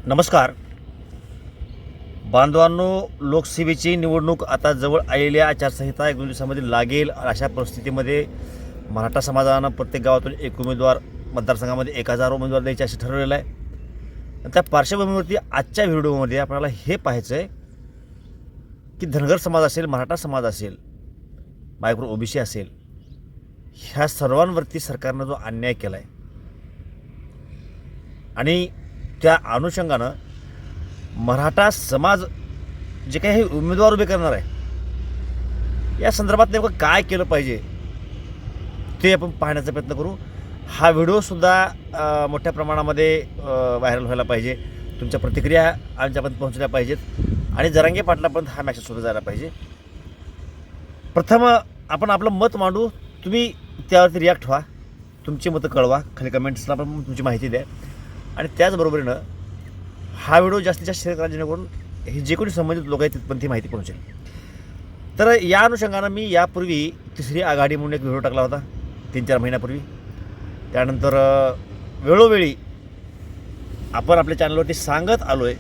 नमस्कार बांधवांनो, लोकसभेची निवडणूक आता जवळ आलेल्या आचारसंहिता 1-2 दिवसांमध्ये लागेल. अशा परिस्थितीमध्ये मराठा समाजानं प्रत्येक गावातून एक उमेदवार, मतदारसंघामध्ये 1000 उमेदवार द्यायचे असे ठरवलेलं आहे. त्या पार्श्वभूमीवरती आजच्या व्हिडिओमध्ये आपल्याला हे पाहायचं आहे की धनगर समाज असेल, मराठा समाज असेल, मायक्रो ओबीसी असेल, ह्या सर्वांवरती सरकारनं जो अन्याय केला आहे आणि त्या अनुषंगानं मराठा समाज जे काही हे उमेदवार उभे करणार आहे या संदर्भात नेमकं काय केलं पाहिजे ते आपण पाहण्याचा प्रयत्न करू. हा व्हिडिओसुद्धा मोठ्या प्रमाणामध्ये व्हायरल व्हायला पाहिजे. तुमच्या प्रतिक्रिया आमच्यापर्यंत पोहोचल्या पाहिजेत आणि जरांगे पाटलापर्यंत हा मॅसेजसुद्धा जायला पाहिजे. प्रथम आपण आपलं मत मांडू, तुम्ही त्यावरती रिॲक्ट व्हा, तुमची मतं कळवा, खाली कमेंट्सला पण तुमची माहिती द्या आणि त्याचबरोबरीनं हा व्हिडिओ जास्तीत जास्त शेअर करा जेणेकरून हे जे कोणी संबंधित लोक आहेत तिथपर्यंत ही माहिती पोहोचेल. तर या अनुषंगानं मी यापूर्वी तिसरी आघाडी म्हणून एक व्हिडिओ टाकला होता 3-4 महिन्यापूर्वी. त्यानंतर वेळोवेळी आपण आपल्या चॅनलवरती सांगत आलो आहे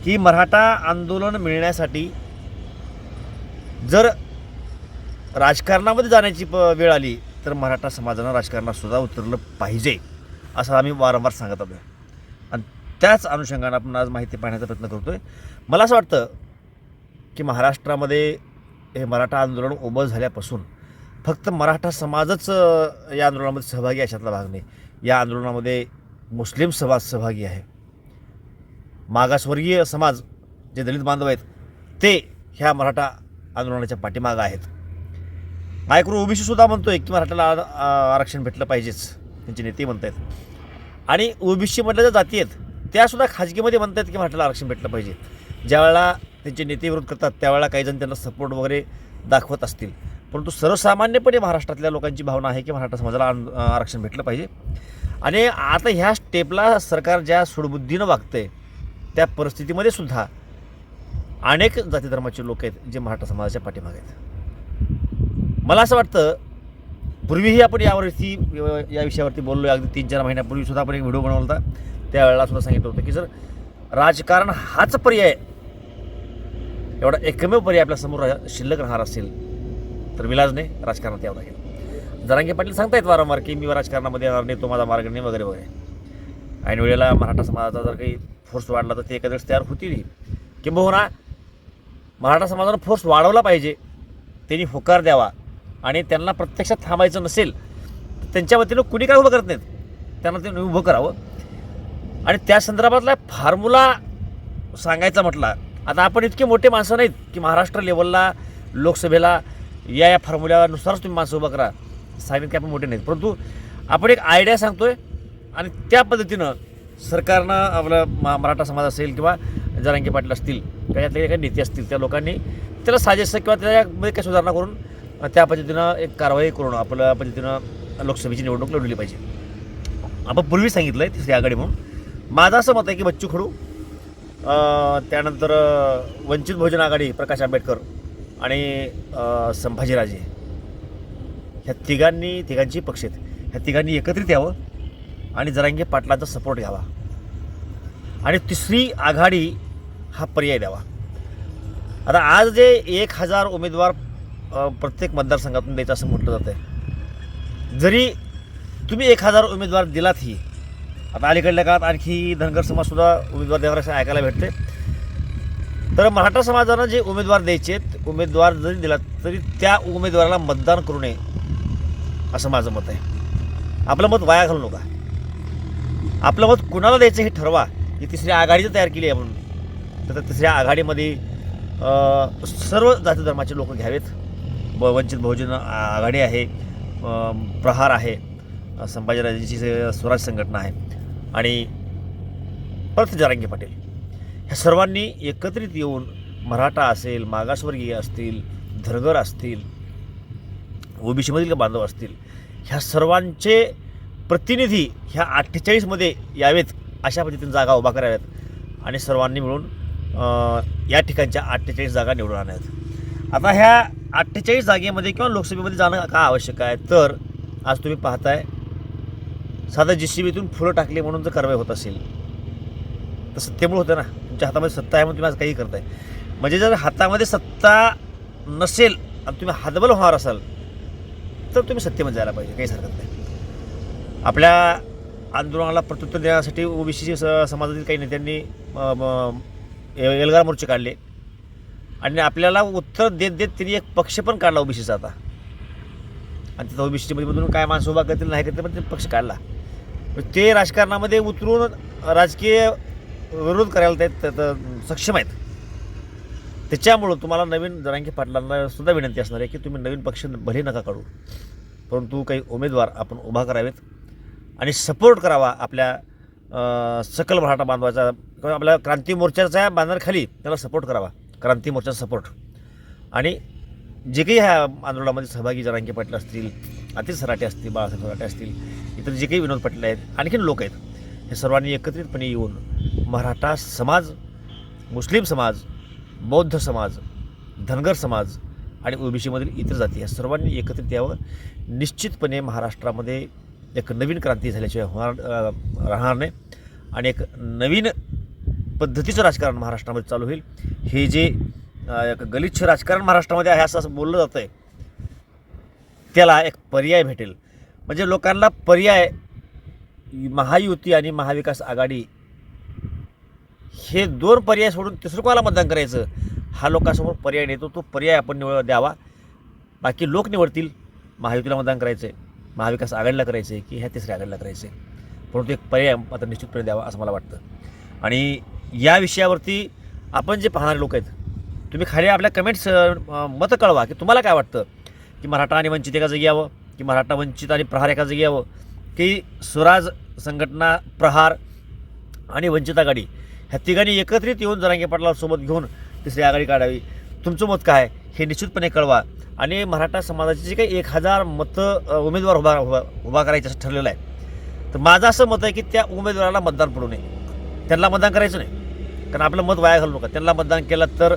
की मराठा आंदोलन मिळण्यासाठी जर राजकारणामध्ये जाण्याची वेळ आली तर मराठा समाजानं राजकारणातसुद्धा उतरलं पाहिजे असं आम्ही वारंवार सांगत आलो आहे आणि त्याच अनुषंगानं आपण आज माहिती पाहण्याचा प्रयत्न करतो आहे. मला असं वाटतं की महाराष्ट्रामध्ये हे मराठा आंदोलन उभं झाल्यापासून फक्त मराठा समाजच या आंदोलनामध्ये सहभागी अशातला भाग नाही. या आंदोलनामध्ये मुस्लिम समाज सहभागी आहे, मागासवर्गीय समाज जे दलित बांधव आहेत ते ह्या मराठा आंदोलनाच्या पाठीमागं आहेत. मायक्रो ओबीसीसुद्धा म्हणतो आहे की मराठाला आरक्षण भेटलं पाहिजेच, त्यांचे नेते म्हणत आहेत. आणि ओबीसीमधल्या ज्या जाती आहेत त्यासुद्धा खाजगीमध्ये म्हणत आहेत की मराठाला आरक्षण भेटलं पाहिजे. ज्यावेळेला त्यांचे नेते विरोध करतात त्यावेळेला काहीजण त्यांना सपोर्ट वगैरे दाखवत असतील, परंतु सर्वसामान्यपणे महाराष्ट्रातल्या लोकांची भावना आहे की मराठा समाजाला आरक्षण भेटलं पाहिजे. आणि आता ह्या स्टेपला सरकार ज्या सुडबुद्धीनं वागतं आहे त्या परिस्थितीमध्ये सुद्धा अनेक जाती धर्माचे लोक आहेत जे मराठा समाजाच्या पाठीमागे आहेत. मला असं वाटतं, पूर्वीही आपण या विषयावरती बोललो आहे. अगदी 3-4 महिन्यापूर्वीसुद्धा आपण एक व्हिडिओ बनवला होता, त्यावेळेला सुद्धा सांगितलं होतं की जर राजकारण हाच पर्याय, एवढा एकमेव पर्याय आपल्यासमोर शिल्लक राहणार असेल तर विलाज नाही, राजकारणात यावं लागेल. जरांगे पाटील सांगतायत वारंवार की मी राजकारणामध्ये येणार नाही, तो माझा मार्ग नाही वगैरे वगैरे. ऐन वेळेला मराठा समाजाचा जर काही फोर्स वाढला तर ते एखाद्यावेळेस तयार होतीलही, किंबहुना मराठा समाजानं फोर्स वाढवला पाहिजे, त्यांनी होकार द्यावा आणि त्यांना प्रत्यक्षात थांबायचं नसेल तर त्यांच्या वतीनं कुणी काय उभं करत नाहीत, त्यांना ते उभं करावं. आणि त्या संदर्भातला फॉर्म्युला सांगायचा म्हटला, आता आपण इतके मोठे माणसं नाहीत की महाराष्ट्र लेवलला लोकसभेला या फॉर्म्युल्यानुसारच तुम्ही माणसं उभं करा, सांगितलं की आपण मोठे नाहीत, परंतु आपण एक आयडिया सांगतोय आणि त्या पद्धतीनं सरकारनं आपलं मराठा समाज असेल किंवा जरांगे पाटील असतील किंवा यातले काही नेते असतील त्या लोकांनी त्याला साजेसं किंवा त्याच्यामध्ये काही सुधारणा करून त्या पद्धतीनं एक कारवाई करून आपल्या पद्धतीनं लोकसभेची निवडणूक लढवली पाहिजे. आपण पूर्वी सांगितलं आहे तिसरी आघाडी म्हणून. माझं असं मत आहे की बच्चू कडू, त्यानंतर वंचित बहुजन आघाडी प्रकाश आंबेडकर आणि संभाजीराजे, ह्या तिघांची पक्ष आहेत, ह्या तिघांनी एकत्रित यावं आणि जरांगे पाटलांचा सपोर्ट घ्यावा आणि तिसरी आघाडी हा पर्याय द्यावा. आता आज जे 1000 उमेदवार प्रत्येक मतदारसंघातून द्यायचं असं म्हटलं जातं आहे, जरी तुम्ही 1000 उमेदवार दिलातही, आता अलीकडल्या काळात आणखी धनगर समाजसुद्धा उमेदवार देणार असं ऐकायला भेटते, तर मराठा समाजानं जे उमेदवार द्यायचे उमेदवार जरी दिला तरी त्या उमेदवाराला मतदान करू नये असं माझं मत आहे. आपलं मत वाया घालू नका, आपलं मत कुणाला द्यायचं हे ठरवा. ही तिसरी आघाडी जर तयार केली आहे म्हणून तर तिसऱ्या आघाडीमध्ये सर्व जाती धर्माचे लोक घ्यावेत. वंचित बहुजन आघाडी आहे, प्रहार आहे, संभाजीराजेंची स्वराज संघटना आहे आणि परत जरांगे पाटील, ह्या सर्वांनी एकत्रित येऊन मराठा असेल, मागासवर्गीय असतील, धनगर असतील, ओबीसीमधील बांधव असतील, ह्या सर्वांचे प्रतिनिधी ह्या 48मध्ये यावेत, अशा पद्धतीने जागा उभा कराव्यात आणि सर्वांनी मिळून या ठिकाणच्या 48 जागा निवडून आणाव्यात. आता ह्या 48 जागेमध्ये किंवा लोकसभेमध्ये जाणं का आवश्यक आहे, तर आज तुम्ही पाहताय साधा JCBतून फुलं टाकली म्हणून जर कारवाई होत असेल तर सत्तेमुळे होतं ना. तुमच्या हातामध्ये सत्ता आहे म्हणून तुम्ही आज काही करताय. म्हणजे जर हातामध्ये सत्ता नसेल आणि तुम्ही हातबल होणार असाल तर तुम्ही सत्तेमध्ये जायला पाहिजे, काहीच हरकत नाही. आपल्या आंदोलनाला प्रत्युत्तर देण्यासाठी ओबीसी समाजातील काही नेत्यांनी एल्गार मोर्चे काढले आणि आपल्याला उत्तर देत देत त्यांनी एक पक्ष पण काढला ओबीसीचा आता. आणि तिथं ओबीसीच्या मधून काय माणसं उभा करतील नाही करतील पण ते पक्ष काढला. ते राजकारणामध्ये उतरून राजकीय विरोध करायला ते सक्षम आहेत. त्याच्यामुळं तुम्हाला नवीन जरांगे पाटलांना सुद्धा विनंती असणार आहे की तुम्ही नवीन पक्ष भले नका काढू, परंतु काही उमेदवार आपण उभा करावेत आणि सपोर्ट करावा आपल्या सकल मराठा बांधवाचा किंवा आपल्या क्रांती मोर्चाच्या बॅनरखाली त्याला सपोर्ट करावा, क्रांती मोर्चाचा सपोर्ट. आणि जे काही ह्या आंदोलनामध्ये सहभागी जरांगे पाटील असतील, अतिश सराटे असतील, बाळासाहेब सराटे असतील, इतर जे काही विनोद पाटील आहेत, आणखीन लोक आहेत, हे सर्वांनी एकत्रितपणे येऊन मराठा समाज, मुस्लिम समाज, बौद्ध समाज, धनगर समाज आणि ओबीसीमधील इतर जाती या सर्वांनी एकत्रित यावं. निश्चितपणे महाराष्ट्रामध्ये एक नवीन क्रांती झाल्याशिवाय राहणार नाही आणि एक नवीन पद्धतीचं राजकारण महाराष्ट्रामध्ये चालू होईल. हे जे एक गलिच्छ राजकारण महाराष्ट्रामध्ये आहे असं बोललं जातं आहे, त्याला एक पर्याय भेटेल. म्हणजे लोकांना पर्याय महायुती आणि महाविकास आघाडी हे दोन पर्याय सोडून तिसरं कोणाला मतदान करायचं हा लोकांसमोर पर्याय नेतो. तो पर्याय आपण द्यावा. बाकी लोक निवडतील महायुतीला मतदान करायचं आहे, महाविकास आघाडीला करायचं आहे की ह्या तिसऱ्या आघाडीला करायचं आहे, परंतु एक पर्याय मात्र निश्चितपणे द्यावा असं मला वाटतं. आणि या विषयावरती आपण जे पाहणारे लोक आहेत, तुम्ही खाली आपल्या कमेंट्स मतं कळवा की तुम्हाला काय वाटतं की मराठा आणि वंचित एका जागी यावं, की मराठा वंचित आणि प्रहार एका जागी यावं, की स्वराज संघटना, प्रहार आणि वंचित आघाडी ह्या तिघांनी एकत्रित येऊन जरांगे पाटलांसोबत घेऊन तिसरी आघाडी काढावी. तुमचं मत काय हे निश्चितपणे कळवा. आणि मराठा समाजाचे जे काही 1000 मतं उमेदवार उभा करायचं असं ठरलेलं आहे, तर माझं असं मत आहे की त्या उमेदवाराला मतदान पडू नये, त्यांना मतदान करायचं नाही. कारण आपलं मत वाया घालू नका. त्यांना मतदान केलं तर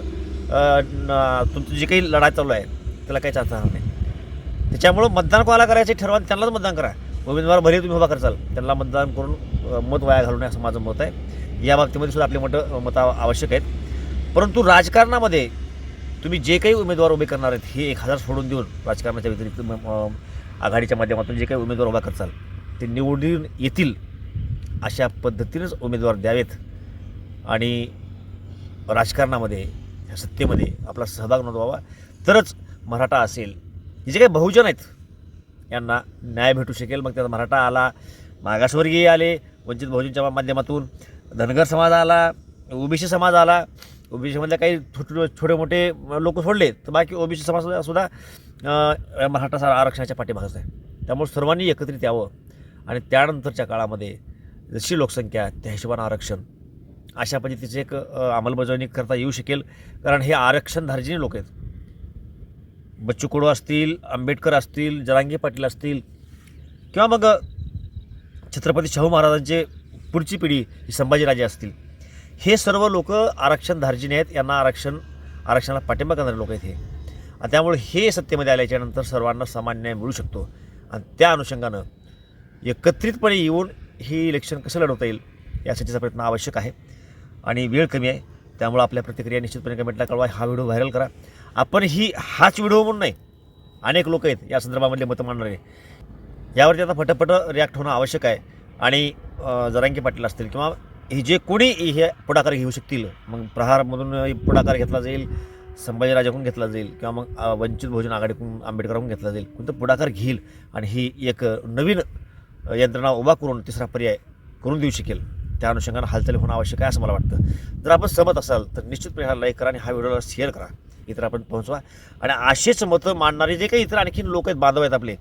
तुमचं जे काही लढाई चालू आहे त्याला काही चान्स राहणार नाही. त्याच्यामुळं मतदान कोणाला करायचं ठरवा, त्यांनाच मतदान करा. उमेदवार भले तुम्ही उभा करचाल, त्यांना मतदान करून मत वाया घालू नये असं माझं मत आहे. या बाबतीमध्ये सुद्धा आपले मतं आवश्यक आहेत. परंतु राजकारणामध्ये तुम्ही जे काही उमेदवार उभे करणार आहेत हे 1000 सोडून देऊन राजकारणाच्या व्यतिरिक्त आघाडीच्या माध्यमातून जे काही उमेदवार उभा करचाल ते निवडून येतील अशा पद्धतीनेच उमेदवार द्यावेत. आणि राजकारणामध्ये ह्या सत्तेमध्ये आपला सहभाग नोंदवावा, तरच मराठा असेल, जे काही बहुजन आहेत यांना न्याय भेटू शकेल. मग त्याचा मराठा आला, मागासवर्गीय आले वंचित बहुजनच्या माध्यमातून, धनगर समाज आला, ओबीसी समाज आला, ओबीसीमधल्या काही छोटे मोठे लोक सोडले तर बाकी ओबीसी समाजसुद्धा मराठा आरक्षणाच्या पाठीमागच आहे. त्यामुळे सर्वांनी एकत्रित यावं आणि त्यानंतरच्या काळामध्ये जशी लोकसंख्या त्या हिशोबानं आरक्षण अशा पद्धतीचे एक अंमलबजावणी करता येऊ शकेल. कारण हे आरक्षणधारजीने लोक आहेत. बच्चू कडू असतील, आंबेडकर असतील, जरांगे पाटील असतील किंवा मग छत्रपती शाहू महाराजांचे पुढची पिढी ही संभाजीराजे असतील, हे सर्व लोक आरक्षणधारजीने आहेत. यांना आरक्षणाला पाठिंबा करणारे लोक आहेत हे. आणि त्यामुळे हे सत्तेमध्ये आल्याच्यानंतर सर्वांना समान न्याय मिळू शकतो. आणि त्या अनुषंगानं एकत्रितपणे येऊन ही इलेक्शन कसं लढवता येईल यासाठीचा प्रयत्न आवश्यक आहे. आणि वेळ कमी आहे, त्यामुळे आपल्या प्रतिक्रिया निश्चितपणे कमेंटला कळवा. हा व्हिडिओ व्हायरल करा. आपण हाच व्हिडिओ म्हणून नाही, अनेक लोक आहेत या संदर्भामधले मतं मांडणारे, यावरती आता फटाफट रिॲक्ट होणं आवश्यक आहे. आणि जरांगे पाटील असतील किंवा हे जे कोणी हे पुढाकार घेऊ शकतील, मग प्रहारमधून पुढाकार घेतला जाईल, संभाजीराजाकडून घेतला जाईल किंवा मग वंचित बहुजन आघाडीकडून आंबेडकरांकडून घेतला जाईल, कोणतं पुढाकार घेईल आणि ही एक नवीन यंत्रणा उभा करून तिसरा पर्याय करून देऊ शकेल, त्या अनुषंगानं हालचाली होणं आवश्यक आहे असं मला वाटतं. जर आपण सहमत असाल तर निश्चितपणे हा लाईक करा आणि हा व्हिडिओला शेअर करा, इतर आपण पोहोचवा. आणि असेच मतं मांडणारे जे काही इतर आणखीन लोक आहेत, बांधव आहेत आपले,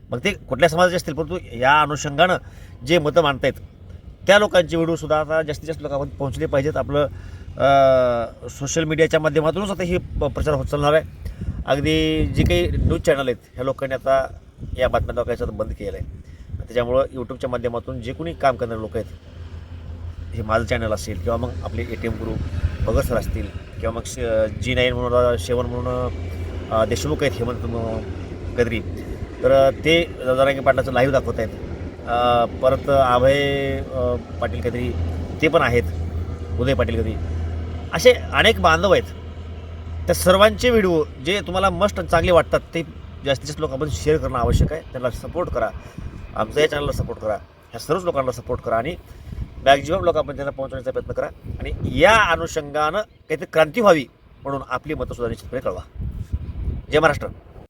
मग ते कुठल्या समाजाचे असतील, परंतु या अनुषंगानं जे मतं मांडतायत त्या लोकांचे व्हिडिओसुद्धा आता जास्तीत जास्त लोकांपर्यंत पोहोचले पाहिजेत. आपलं सोशल मीडियाच्या माध्यमातूनच आता ही प्रचार होत चालणार आहे. अगदी जे काही न्यूज चॅनल आहेत ह्या लोकांनी आता या बातम्या दाखवायचं बंद केलं आहे. त्याच्यामुळं यूट्यूबच्या माध्यमातून जे कोणी काम करणारे लोक आहेत, हे माझं चॅनल असेल किंवा मग आपले ATM ग्रुप भगत सर असतील किंवा मग G9 म्हणून शेवण म्हणून देशमुख आहेत, हेमंत गद्री, तर ते जरांगे पाटलाचं लाईव्ह दाखवत आहेत. परत अभय पाटील काहीतरी ते पण आहेत. उदय पाटील कधी, असे अनेक बांधव आहेत. त्या सर्वांचे व्हिडिओ जे तुम्हाला मस्ट चांगले वाटतात ते जास्तीत जास्त लोकांपर्यंत शेअर करणं आवश्यक आहे. त्यांना सपोर्ट करा, आमच्या या चॅनलला सपोर्ट करा, ह्या सर्वच लोकांना सपोर्ट करा आणि मॅक्झिमम लोकांपर्यंत त्यांना पोहोचवण्याचा प्रयत्न करा. आणि या अनुषंगानं काहीतरी क्रांती व्हावी म्हणून आपली मतं सुद्धा निश्चितपणे कळवा. जय महाराष्ट्र.